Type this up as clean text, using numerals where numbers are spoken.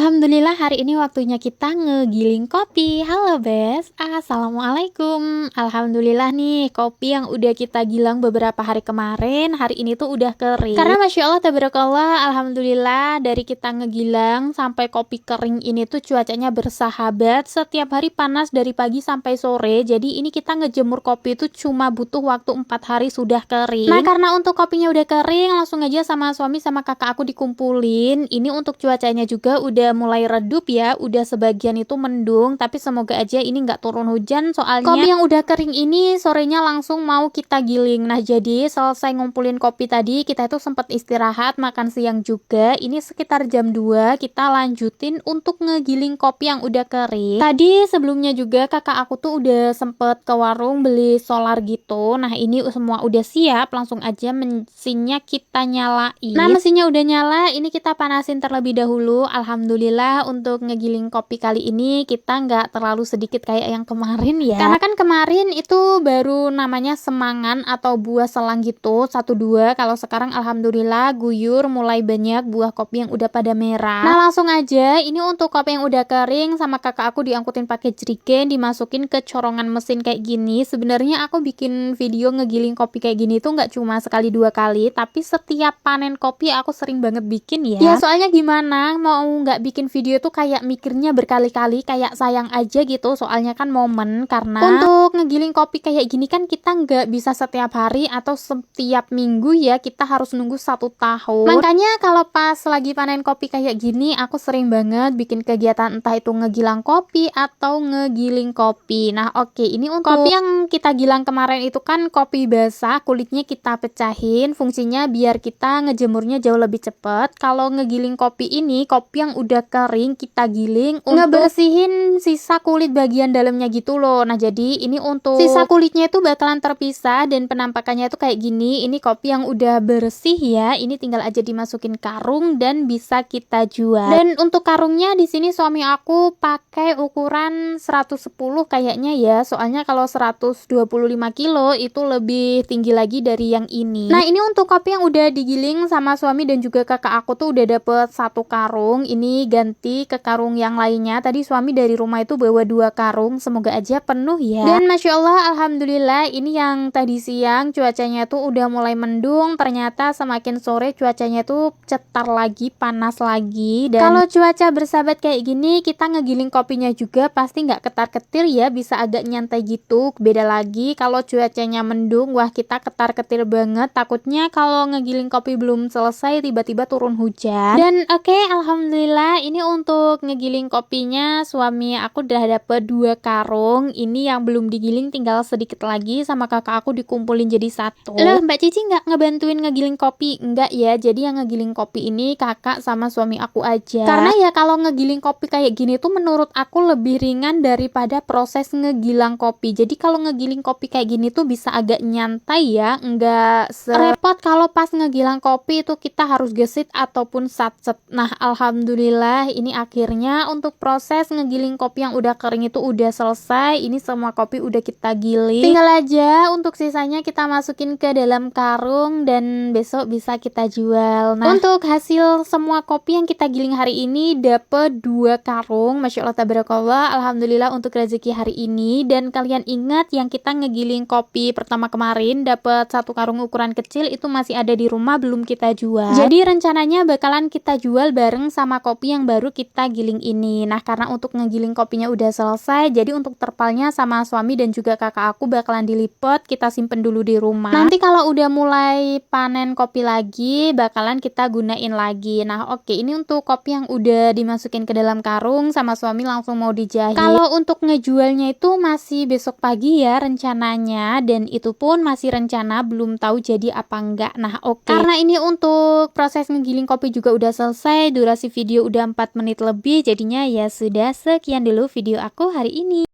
Alhamdulillah hari ini waktunya kita ngegiling kopi. Halo Bes, Assalamualaikum. Alhamdulillah nih kopi yang udah kita gilang beberapa hari kemarin, hari ini tuh udah kering. Karena Masya Allah tabarakallah, Alhamdulillah dari kita ngegilang sampai kopi kering ini tuh cuacanya bersahabat. Setiap hari panas dari pagi sampai sore, jadi ini kita ngejemur kopi itu cuma butuh waktu 4 hari sudah kering. Nah karena untuk kopinya udah kering, langsung aja sama suami sama kakak aku dikumpulin. Ini untuk cuacanya juga udah mulai redup ya, udah sebagian itu mendung, tapi semoga aja ini nggak turun hujan, soalnya kopi yang udah kering ini sorenya langsung mau kita giling. Nah jadi selesai ngumpulin kopi tadi, kita itu sempat istirahat makan siang juga. Ini sekitar jam 2 kita lanjutin untuk ngegiling kopi yang udah kering. Tadi sebelumnya juga kakak aku tuh udah sempet ke warung beli solar gitu. Nah ini semua udah siap, langsung aja mesinnya kita nyalain. Nah mesinnya udah nyala, ini kita panasin terlebih dahulu. Alhamdulillah untuk ngegiling kopi kali ini kita nggak terlalu sedikit kayak yang kemarin ya, karena kan kemarin itu baru namanya semangan atau buah selang gitu 1-2. Kalau sekarang alhamdulillah guyur, mulai banyak buah kopi yang udah pada merah. Nah langsung aja ini untuk kopi yang udah kering sama kakak aku diangkutin pakai jerigen, dimasukin ke corongan mesin kayak gini. Sebenarnya aku bikin video ngegiling kopi kayak gini tuh nggak cuma sekali 2 kali, tapi setiap panen kopi aku sering banget bikin ya. Ya soalnya gimana, mau nggak bikin video tuh kayak mikirnya berkali-kali, kayak sayang aja gitu, soalnya kan momen. Karena untuk ngegiling kopi kayak gini kan kita nggak bisa setiap hari atau setiap minggu ya, kita harus nunggu 1 tahun. Makanya kalau pas lagi panen kopi kayak gini, aku sering banget bikin kegiatan entah itu ngegilang kopi atau ngegiling kopi. Nah oke, ini untuk kopi yang kita gilang kemarin itu kan kopi basah, kulitnya kita pecahin, fungsinya biar kita ngejemurnya jauh lebih cepat. Kalau ngegiling kopi ini, kopi yang udah kering kita giling untuk ngebersihin sisa kulit bagian dalamnya gitu loh. Nah jadi ini untuk sisa kulitnya itu bakalan terpisah dan penampakannya itu kayak gini. Ini kopi yang udah bersih ya, ini tinggal aja dimasukin karung dan bisa kita jual. Dan untuk karungnya di sini suami aku pakai ukuran 110 kayaknya ya, soalnya kalau 125 kilo itu lebih tinggi lagi dari yang ini. Nah ini untuk kopi yang udah digiling sama suami dan juga kakak aku tuh udah dapet 1 karung. Ini ganti ke karung yang lainnya. Tadi suami dari rumah itu bawa 2 karung, semoga aja penuh ya. Dan Masya Allah alhamdulillah ini yang tadi siang cuacanya tuh udah mulai mendung, ternyata semakin sore cuacanya tuh cetar lagi, panas lagi. Dan kalau cuaca bersahabat kayak gini, kita ngegiling kopinya juga pasti nggak ketar-ketir ya, bisa agak nyantai gitu. Beda lagi kalau cuacanya mendung, wah kita ketar-ketir banget, takutnya kalau ngegiling kopi belum selesai tiba-tiba turun hujan. Dan oke, alhamdulillah ini untuk ngegiling kopinya suami aku udah dapet 2 karung. Ini yang belum digiling tinggal sedikit lagi, sama kakak aku dikumpulin jadi 1. Loh Mbak Cici nggak ngebantuin ngegiling kopi? Enggak ya, jadi yang ngegiling kopi ini kakak sama suami aku aja. Karena ya kalau ngegiling kopi kayak gini tuh menurut aku lebih ringan daripada proses ngegilang kopi. Jadi kalau ngegiling kopi kayak gini tuh bisa agak nyantai ya, enggak repot kalau pas ngegilang kopi itu kita harus gesit ataupun satset. Nah alhamdulillah ini akhirnya untuk proses ngegiling kopi yang udah kering itu udah selesai. Ini semua kopi udah kita giling, tinggal aja untuk sisanya kita masukin ke dalam karung dan besok bisa kita jual. Nah untuk hasil semua kopi yang kita giling hari ini dapet 2 karung. Masya Allah tabarakallah, alhamdulillah untuk rezeki hari ini. Dan kalian ingat yang kita ngegiling kopi pertama kemarin dapet 1 karung ukuran kecil itu masih ada di rumah, belum kita jual. Jadi rencananya bakalan kita jual bareng sama kopi yang baru kita giling ini. Nah karena untuk ngegiling kopinya udah selesai, jadi untuk terpalnya sama suami dan juga kakak aku bakalan dilipet, kita simpen dulu di rumah. Nanti kalau udah mulai panen kopi lagi bakalan kita gunain lagi. Nah oke, ini untuk kopi yang udah dimasukin ke dalam karung sama suami langsung mau dijahit. Kalau untuk ngejualnya itu masih besok pagi ya rencananya, dan itu pun masih rencana, belum tahu jadi apa enggak. Nah oke, karena ini untuk proses ngegiling kopi juga udah selesai, durasi video udah 4 menit lebih, jadinya ya sudah sekian dulu video aku hari ini.